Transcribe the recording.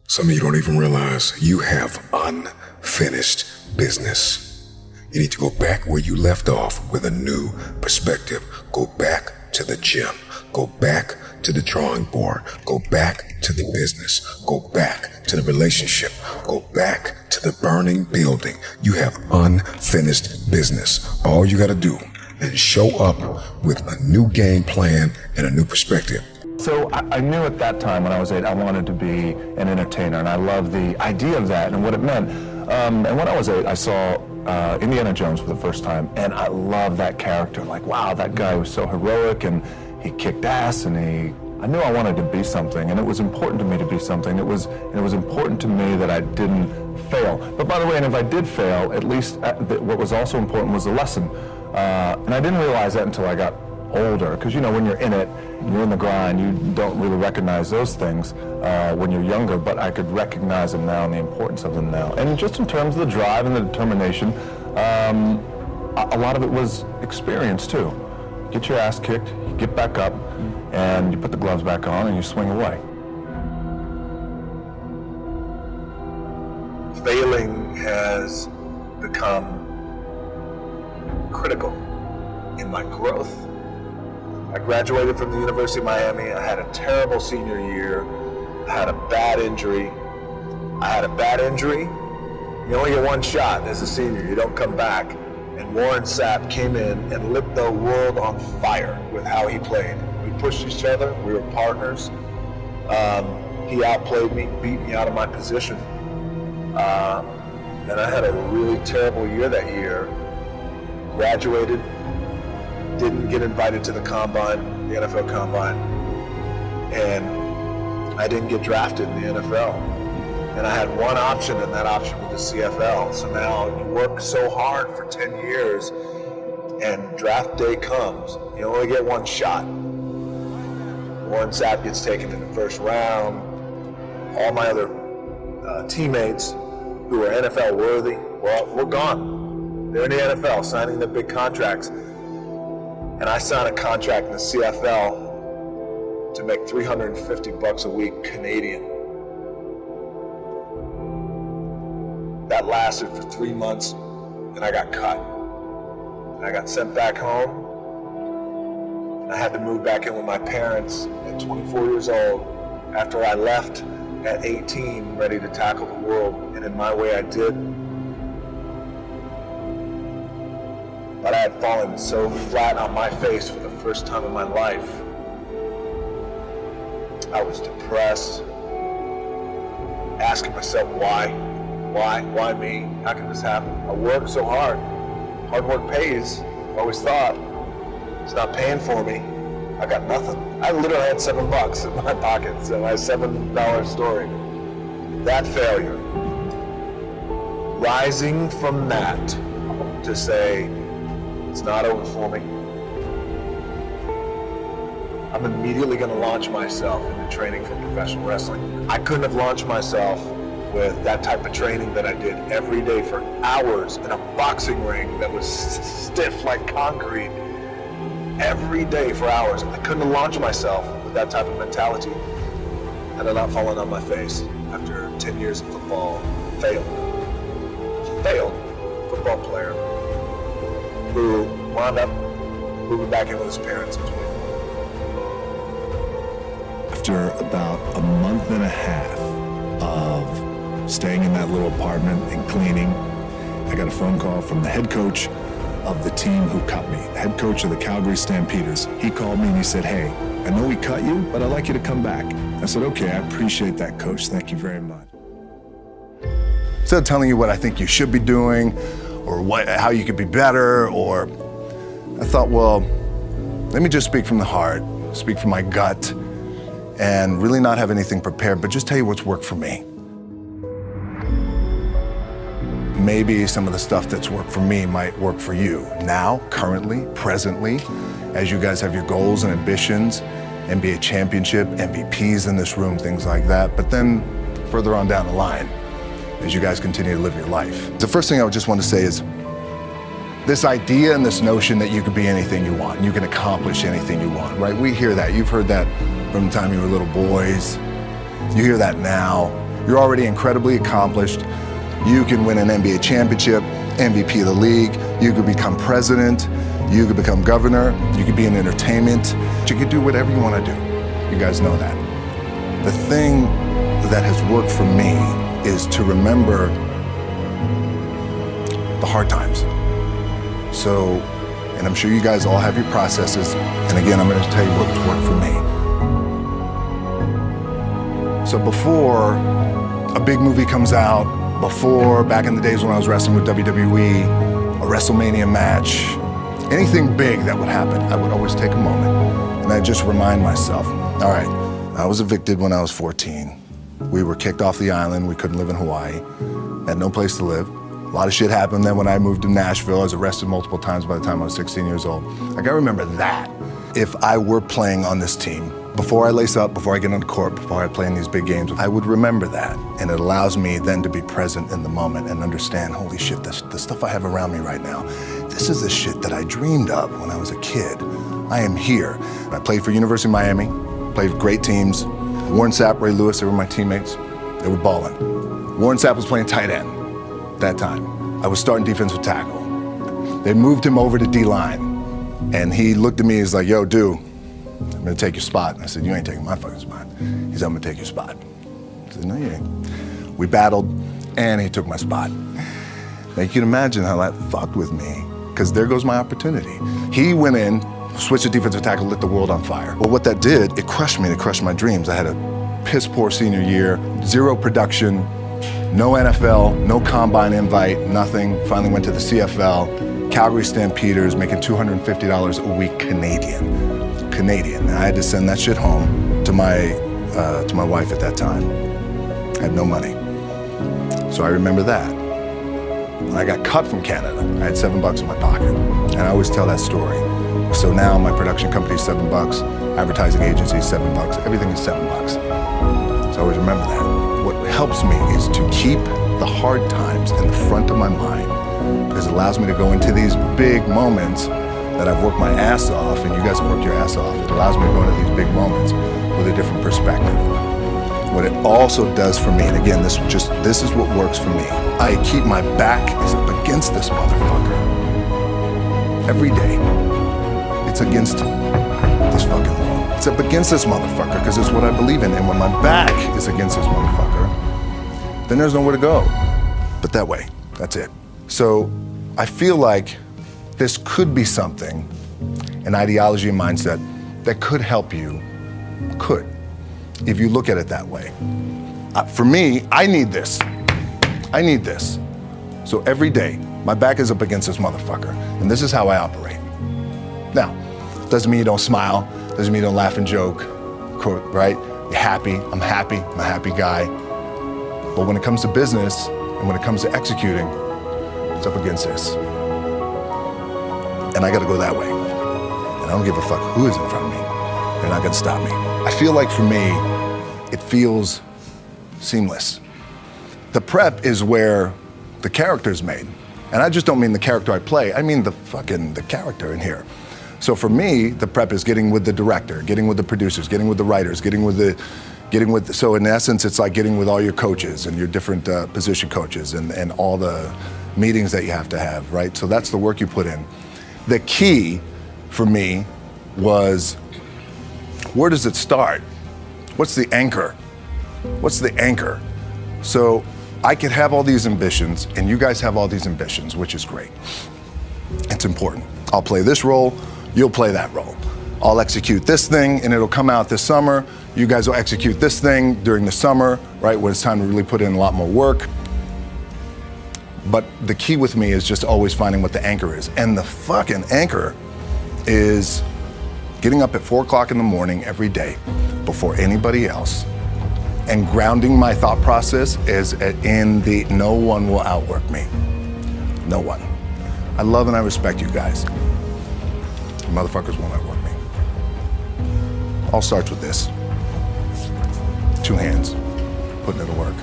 Some of you don't even realize you have unfinished business. You need to go back where you left off with a new perspective. Go back to the gym. Go back to the drawing board. Go back to the business. Go back to the relationship. Go back to the burning building. You have unfinished business. All you got to do is show up with a new game plan and a new perspective. So I knew at that time when I was 8, I wanted to be an entertainer, and I loved the idea of that and what it meant. And when I was 8, I saw Indiana Jones for the first time, and I loved that character. Like, wow, that guy was so heroic, and he kicked ass, and I knew I wanted to be something, and it was important to me to be something. It was important to me that I didn't fail. But by the way, and if I did fail, at least what was also important was the lesson. And I didn't realize that until I got older, because when you're in it, you're in the grind, you don't really recognize those things when you're younger, but I could recognize them now and the importance of them now. And just in terms of the drive and the determination, a lot of it was experience too. Get your ass kicked, you get back up, and you put the gloves back on and you swing away. Failing has become critical in my growth. I graduated from the University of Miami. I had a terrible senior year. I had a bad injury. You only get one shot as a senior. You don't come back. And Warren Sapp came in and lit the world on fire with how he played. We pushed each other. We were partners. He outplayed me, beat me out of my position. And I had a really terrible year that year. Graduated. Didn't get invited to the combine, the NFL combine, and I didn't get drafted in the NFL. And I had one option, and that option was the CFL. So now you work so hard for 10 years, and draft day comes. You only get one shot. Warren Sapp gets taken in the first round. All my other teammates who are NFL worthy, well, we're gone. They're in the NFL, signing the big contracts. And I signed a contract in the CFL to make $350 a week Canadian. That lasted for 3 months, and I got cut. And I got sent back home, and I had to move back in with my parents at 24 years old after I left at 18, ready to tackle the world, and in my way I did. But I had fallen so flat on my face for the first time in my life. I was depressed, asking myself, why? Why me? How can this happen? I worked so hard. Hard work pays, I always thought. It's not paying for me. I got nothing. I literally had $7 in my pocket, so my $7 story. That failure. Rising from that to say, it's not over for me. I'm immediately going to launch myself into training for professional wrestling. I couldn't have launched myself with that type of training that I did every day for hours in a boxing ring that was stiff like concrete. Every day for hours. I couldn't have launched myself with that type of mentality had I not fallen on my face after 10 years of football. Failed football player who wound up moving back in with his parents. After about a month and a half of staying in that little apartment and cleaning, I got a phone call from the head coach of the team who cut me, the head coach of the Calgary Stampeders. He called me and he said, "Hey, I know we cut you, but I'd like you to come back." I said, "Okay, I appreciate that, coach. Thank you very much." Instead of telling you what I think you should be doing or how you could be better, or I thought, well, let me just speak from the heart, speak from my gut, and really not have anything prepared, but just tell you what's worked for me. Maybe some of the stuff that's worked for me might work for you now, currently, presently, as you guys have your goals and ambitions, NBA championship, MVPs in this room, things like that. But then further on down the line, as you guys continue to live your life. The first thing I would just want to say is this idea and this notion that you can be anything you want, you can accomplish anything you want, right? We hear that. You've heard that from the time you were little boys. You hear that now. You're already incredibly accomplished. You can win an NBA championship, MVP of the league. You could become president. You could become governor. You could be in entertainment. You could do whatever you want to do. You guys know that. The thing that has worked for me is to remember the hard times. So, and I'm sure you guys all have your processes. And again, I'm going to tell you what's worked for me. So before a big movie comes out, before back in the days when I was wrestling with WWE, a WrestleMania match, anything big that would happen, I would always take a moment and I'd just remind myself, all right, I was evicted when I was 14. We were kicked off the island. We couldn't live in Hawaii. Had no place to live. A lot of shit happened then when I moved to Nashville. I was arrested multiple times by the time I was 16 years old. I gotta remember that. If I were playing on this team, before I lace up, before I get on the court, before I play in these big games, I would remember that. And it allows me then to be present in the moment and understand, holy shit, the stuff I have around me right now, this is the shit that I dreamed of when I was a kid. I am here. I played for University of Miami, played for great teams. Warren Sapp, Ray Lewis, they were my teammates. They were balling. Warren Sapp was playing tight end that time. I was starting defensive tackle. They moved him over to D-line. And he looked at me, he's like, yo, dude, I'm gonna take your spot. And I said, you ain't taking my fucking spot. He said, I'm gonna take your spot. I said, no, you ain't. We battled, and he took my spot. Now you can imagine how that fucked with me, because there goes my opportunity. He went in, switched to defensive tackle, lit the world on fire. Well, what that did, it crushed me, it crushed my dreams. I had a piss poor senior year, zero production, no NFL, no combine invite, nothing. Finally went to the CFL, Calgary Stampeders, making $250 a week Canadian. And I had to send that shit home to my wife at that time. I had no money. So I remember that. When I got cut from Canada, I had $7 in my pocket. And I always tell that story. So now my production company is $7, advertising agency is $7, everything is $7. So I always remember that. What helps me is to keep the hard times in the front of my mind, because it allows me to go into these big moments that I've worked my ass off, and you guys have worked your ass off. It allows me to go into these big moments with a different perspective. What it also does for me, and again, this is what works for me. I keep my back is up against this motherfucker. Every day, it's against this fucking wall. It's up against this motherfucker because it's what I believe in. And when my back is against this motherfucker, then there's nowhere to go but that way. That's it. So I feel like this could be something, an ideology and mindset that could help you, if you look at it that way. For me, I need this. I need this. So every day, my back is up against this motherfucker, and this is how I operate. Now, doesn't mean you don't smile, doesn't mean you don't laugh and joke, right? You're happy, I'm a happy guy. But when it comes to business, and when it comes to executing, it's up against this. And I gotta go that way. And I don't give a fuck who is in front of me. They're not gonna stop me. I feel like for me, it feels seamless. The prep is where the character is made. And I just don't mean the character I play, I mean the character in here. So for me, the prep is getting with the director, getting with the producers, getting with the writers, so in essence, it's like getting with all your coaches and your different position coaches and all the meetings that you have to have, right? So that's the work you put in. The key for me was, where does it start? What's the anchor? What's the anchor? So I could have all these ambitions, and you guys have all these ambitions, which is great. It's important. I'll play this role, you'll play that role. I'll execute this thing, and it'll come out this summer. You guys will execute this thing during the summer, right, when it's time to really put in a lot more work. But the key with me is just always finding what the anchor is. And the fucking anchor is getting up at 4 o'clock in the morning every day before anybody else and grounding my thought process is in the no one will outwork me. No one. I love and I respect you guys. Motherfuckers won't outwork me. All starts with this. 2 hands, putting it to work.